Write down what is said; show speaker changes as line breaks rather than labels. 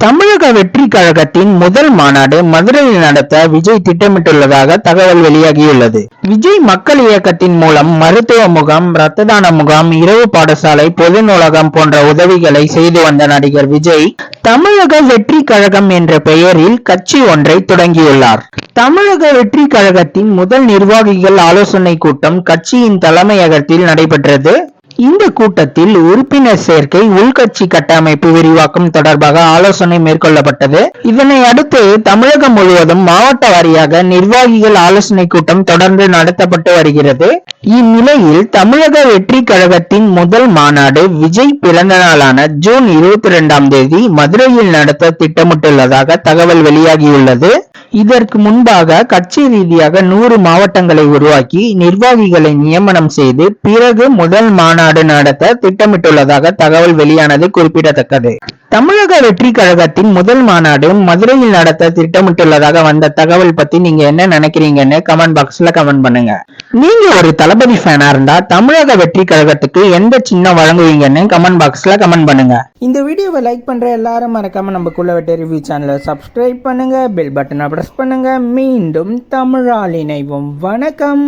தமிழக வெற்றி கழகத்தின் முதல் மாநாடு மதுரையில் நடத்த விஜய் திட்டமிட்டுள்ளதாக தகவல் வெளியாகியுள்ளது. விஜய் மக்கள் இயக்கத்தின் மூலம் மருத்துவ முகாம், இரத்த தான முகாம், இரவு பாடசாலை, பொது நூலகம் போன்ற உதவிகளை செய்து வந்த நடிகர் விஜய் தமிழக வெற்றி கழகம் என்ற பெயரில் கட்சி ஒன்றை தொடங்கியுள்ளார். தமிழக வெற்றி கழகத்தின் முதல் நிர்வாகிகள் ஆலோசனை கூட்டம் கட்சியின் தலைமையகத்தில் நடைபெற்றது. இந்த கூட்டத்தில் உறுப்பினர் சேர்க்கை, உள்கட்சி கட்டமைப்பு விரிவாக்கம் தொடர்பாக ஆலோசனை மேற்கொள்ளப்பட்டது. இதனை அடுத்து தமிழகம் முழுவதும் மாவட்ட வாரியாக நிர்வாகிகள் ஆலோசனை கூட்டம் தொடர்ந்து நடத்தப்பட்டு வருகிறது. இந்நிலையில் தமிழக வெற்றி கழகத்தின் முதல் மாநாடு விஜய் பிறந்த நாளான ஜூன் 22 மதுரையில் நடத்த திட்டமிட்டுள்ளதாக தகவல் வெளியாகியுள்ளது. இதற்கு முன்பாக கட்சி ரீதியாக 100 மாவட்டங்களை உருவாக்கி நிர்வாகிகளை நியமனம் செய்து பிறகு முதல் மாநாடு நடத்த திட்டமிட்டுள்ளதாக தகவல் வெளியானது குறிப்பிடத்தக்கது. தமிழக வெற்றி கழகத்தின் முதல் மாநாடு மதுரையில் நடத்த திட்டமிட்டுள்ளதாக வந்த தகவல் பத்தி நீங்க என்ன நினைக்கிறீங்கன்னு கமெண்ட் பாக்ஸ்ல கமெண்ட் பண்ணுங்க. நீங்க ஒரு தளபதி ஃபேனா இருந்தா தமிழக வெற்றி கழகத்துக்கு எந்த சின்னம் வழங்குவீங்கன்னு கமெண்ட் பாக்ஸ்ல கமெண்ட் பண்ணுங்க. இந்த வீடியோவை லைக் பண்ற எல்லாரும் மறக்காம நம்ம குள்ளவெட்டி ரிவ்யூ சேனலை சப்ஸ்கிரைப் பண்ணுங்க, பெல் பட்டனை பிரஸ் பண்ணுங்க. மீண்டும் தமிழால் இணைவோம். வணக்கம்.